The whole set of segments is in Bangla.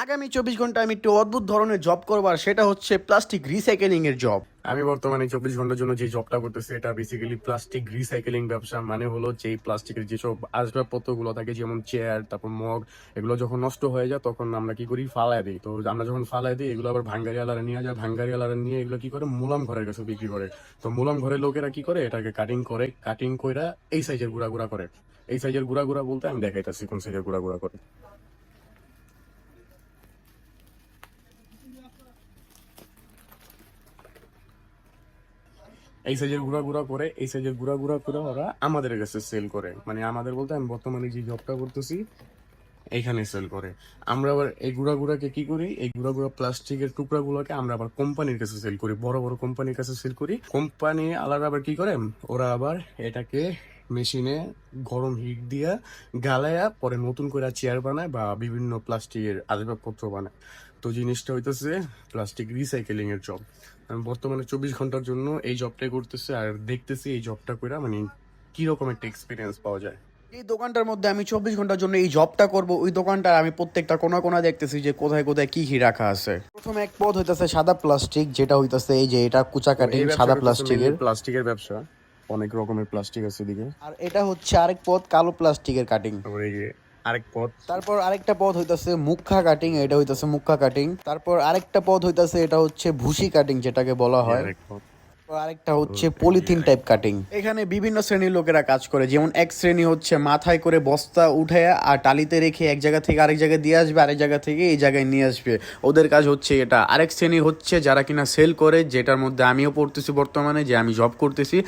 আগামী 24 ঘন্টা আমি একটু অদ্ভুত ধরনের জব করবো, আর সেটা হচ্ছে প্লাস্টিক রিসাইকেলিং এর জব। আমি বর্তমানে 24 ঘন্টার জন্য যে জবটা করতেছি এটা বেসিক্যালি প্লাস্টিক রিসাইকেলিং ব্যবসা। মানে হলো যে প্লাস্টিকের যেসব আসবাবপত্র গুলো থাকে, যেমন চেয়ার, তারপর মগ, এগুলো যখন নষ্ট হয়ে যায় তখন আমরা কি করি, ফালায় দিই। তো আমরা যখন ফালায় দিই, এগুলো আবার ভাঙ্গারি আলারা নিয়ে যায়, ভাঙ্গারি আলারা নিয়ে এগুলো কি করে, মুলাম ঘরের কাছে বিক্রি করে। তো মুলাম ঘরের লোকেরা কি করে, এটাকে কাটিং করে, কাটিং কইরা এই সাইজের গুড়া গুড়া করে। এই সাইজের গুড়া গুড়া বলতে আমি দেখাইতাছি কোন সাইজের গুড়া গুড়া করে। এই সাইজের গুঁড়া গুঁড়া করে, এই সাইজের গুঁড়া গুঁড়া করে ওরা আমাদের কাছে সেল করে। মানে আমাদের বলতে আমি বর্তমানে যে জবটা করতেছি এইখানে সেল করে। আমরা আবার এই গুঁড়া গুঁড়াকে কি করি, এই গুঁড়া গুঁড়া প্লাস্টিকের টুকরা গুলোকে আমরা আবার কোম্পানির কাছে সেল করি, বড় বড় কোম্পানির কাছে সেল করি। কোম্পানি আলাদা আবার কি করে, ওরা আবার এটাকে মেশিনে গরম হিট দিয়া গালায়া পরে নতুন করে চেয়ার বানায় বা বিভিন্ন প্লাস্টিকের আসবাবপত্র বানায়। তো জিনিসটা হইতেছে প্লাস্টিক রিসাইকেলিং এর জব। আমি বর্তমানে 24 ঘন্টার জন্য এই জবটাই করতেছি, আর দেখতেছি এই জবটা করে মানে কিরকম একটা এক্সপিরিয়েন্স পাওয়া যায়। এই দোকানটার মধ্যে আমি 24 ঘন্টার জন্য এই জবটা করব, ওই দোকানটার আমি প্রত্যেকটা কোনা কোনা দেখতেছি যে কোথায় কোথায় কি কি রাখা আছে। প্রথমে এক পদ হইতাছে সাদা প্লাস্টিক, যেটা হইতাছে এই যে এটা কুচা কাটিং সাদা প্লাস্টিকের। প্লাস্টিকের ব্যবসা, অনেক রকমের প্লাস্টিক আছে এদিকে। আর এটা হচ্ছে আরেক পদ কালো প্লাস্টিকের কাটিং। তারপরে এই যে আরেক পথ, তারপর আরেকটা পদ হইতাছে মুখা কাটিং, এটা হইতাছে মুখা কাটিং। তারপর আরেকটা পদ হইতাছে এটা হচ্ছে ভুসি কাটিং যেটাকে বলা হয়। আরেক পথ। আরেকটা হচ্ছে পলিথিন টাইপ কাটিং। এখানে বিভিন্ন শ্রেণীর লোকেরা কাজ করে, যেমন এক শ্রেণী হচ্ছে মাথায় করে বস্তা উঠে আর টালিতে রেখে এক জায়গা থেকে আরেক জায়গায় দিয়ে আসবে, আরেক জায়গা থেকে এই জায়গায় নিয়ে আসবে, ওদের কাজ হচ্ছে এটা। আরেক শ্রেণী হচ্ছে যারা কিনা সেল করে, যেটার মধ্যে আমিও পড়তেছি বর্তমানে, যে আমি জব করতেছি।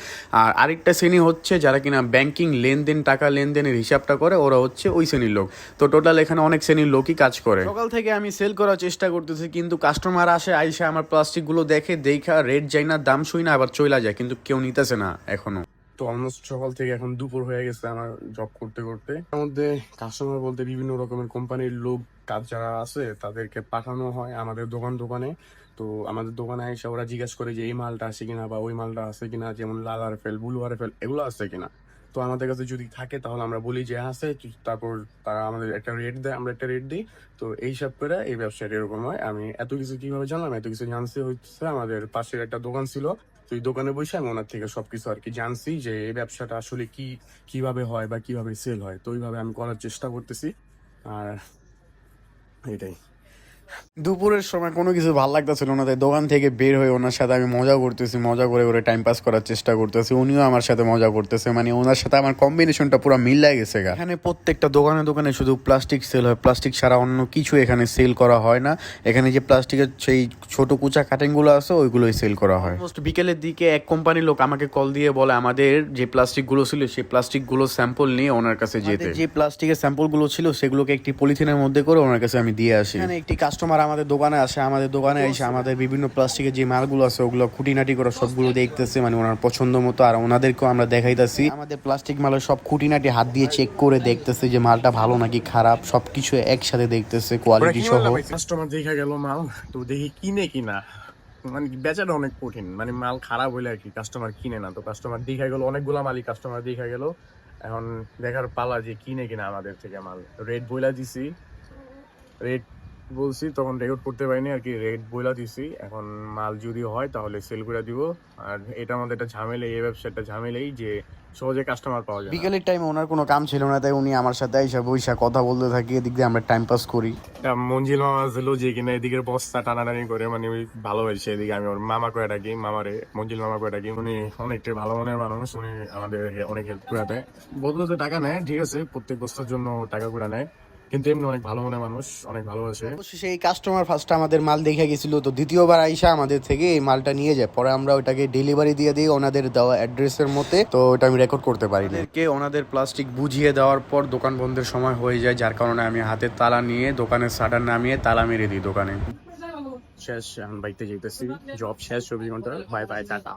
আর আরেকটা শ্রেণী হচ্ছে যারা কিনা ব্যাংকিং লেনদেন, টাকা লেনদেনের হিসাবটা করে, ওরা হচ্ছে ওই শ্রেণীর লোক। তো টোটাল এখানে অনেক শ্রেণীর লোকই কাজ করে। সকাল থেকে আমি সেল করার চেষ্টা করতেছি, কিন্তু কাস্টমার আসে, আইসা আমার প্লাস্টিকগুলো দেখে, দেখা রেট যাই না, দাম শুই না, আবার চলে যায়, কিন্তু কেউ নিতেছে না এখনো। তো অলমোস্ট সকাল থেকে এখন দুপুর হয়ে গেছে আমার জব করতে করতে। তার মধ্যে কাস্টমার বলতে বিভিন্ন রকমের কোম্পানির লোক কাজ যারা আছে তাদেরকে পাঠানো হয় আমাদের দোকানে। তো আমাদের দোকানে এসে ওরা জিজ্ঞাসা করে যে এই মালটা আছে কিনা বা ওই মালটা আছে কিনা, যেমন লাল আরফেল, ব্লু আরফেল, এগুলো আছে কিনা। তো আমাদের কাছে যদি থাকে তাহলে আমরা বলি যে আছে, তারপর তারা আমাদের একটা রেট দেয়, আমরা একটা রেট দিই। তো এইসব করে এই ব্যবসাটা এরকম হয়। আমি এত কিছু কিভাবে জানলাম, এত কিছু জানতে হচ্ছে আমাদের পাশের একটা দোকান ছিল। তো এই দোকানে বসে আমি ওনার থেকে সবকিছু আর কি জানছি যে এই ব্যবসাটা আসলে কিভাবে হয় বা কিভাবে সেল হয়। তো ওইভাবে আমি করার চেষ্টা করতেছি, আর এটাই। দুপুরের সময় কোনো কিছু ভালো লাগতেছিল না, তাই দোকান থেকে বের হয়ে ওনার সাথে আমি মজা করতেছি, মজা করে করে টাইম পাস করার চেষ্টা করতেছি। উনিও আমার সাথে মজা করতেছে, মানে ওনার সাথে আমার কম্বিনেশনটা পুরো মিল লাগে গেছে। এখানে প্রত্যেকটা দোকানে দোকানে শুধু প্লাস্টিক সেল হয়, প্লাস্টিক ছাড়া অন্য কিছু এখানে সেল করা হয় না। এখানে যে প্লাস্টিকের সেই ছোট কুচা কাটিংগুলো আছে ওইগুলোই সেল করা হয়। অলমোস্ট বিকেলের দিকে এক কোম্পানির লোক আমাকে কল দিয়ে বলে আমাদের যে প্লাস্টিকগুলো ছিল সেই প্লাস্টিকগুলো স্যাম্পল নিয়ে ওনার কাছে যেতে। যে প্লাস্টিকের স্যাম্পলগুলো ছিল সেগুলোকে একটি পলিথিনের মধ্যে করে ওনার কাছে আমি দিয়ে আসি। এখানে একটি কাস্টমার আমাদের দোকানে আসে, আমাদের দোকানে এসে আমাদের বিভিন্ন প্লাস্টিকের যে মালগুলো আছে ওগুলো খুঁটিনাটি করে সবগুলো দেখতেছে, মানে ওনার পছন্দ মতো। আর ওনাদেরকেও আমরা দেখাইতেছি আমাদের প্লাস্টিক মালের সব খুঁটিনাটি হাত দিয়ে চেক করে দেখতেছে যে মালটা ভালো নাকি খারাপ, সবকিছু একসাথে দেখতেছে কোয়ালিটি সহ। কাস্টমার দেখা গেল মাল, তো দেখি কিনে কিনা, মানে বেচাটা অনেক কঠিন। মানে মাল খারাপ হইলে আর কি কাস্টমার কিনে না। তো কাস্টমার দেখা গেল, অনেকগুলা মালই কাস্টমার দেখা গেল। এখন দেখার পালা যে কিনে কিনা আমাদের থেকে মাল। রেট বইলা দিছি, রেট বলছি, তখন রেকর্ড করতে পারিনি আর কি। রেট বইলা দিছি, এখন মাল যদি হয় তাহলে সেল করে দিব। আর এটার মধ্যে একটা ঝামেলা, এই ব্যবসাটা ঝামেলাই যে সহজে কাস্টমার পাওয়া যায় না। বিকেলের টাইমে ওনার কোনো কাম ছিল না, তাই উনি আমার সাথে এসে বইসা কথা বলতে থাকি, এদিক দিয়ে আমরা টাইম পাস করি। মঞ্জিল মামা ছিল যে কিনা এদিকের বস্তা টানাটানি করে, মানে ওই ভালোবাসে। এদিকে আমি ওর মামা করে ডাকি, মামারে মঞ্জিল মামা করে ডাকি। উনি অনেকটা ভালো মনের মানুষ, উনি আমাদের অনেক হেল্প করে দেয়। বদলতে টাকা নেয়, ঠিক আছে, প্রত্যেক বস্তার জন্য টাকা করে নেয়, কিন্তু এমনি অনেক ভালো মনের মানুষ, অনেক ভালোবাসে। সেই কাস্টমার ফার্স্ট আমাদের মাল দেখে গেছিল, তো দ্বিতীয়বার আইসা আমাদের থেকে এই মালটা নিয়ে যায়। পরে আমরা ওটাকে ডেলিভারি দিয়ে দিই ওনাদের দেওয়া অ্যাড্রেসের মতে। তো ওটা আমি রেকর্ড করতে পারি না। ওনাদের প্লাস্টিক বুঝিয়ে দেওয়ার পর দোকান বন্ধের সময় হয়ে যায়, যার কারণে আমি হাতে তালা নিয়ে দোকানের শাটার নামিয়ে তালা মেরে দিই দোকানে। শেষ, এখন বাইতে যেতেছি। জব শেষ, 24 ঘন্টা। Bye bye, tata.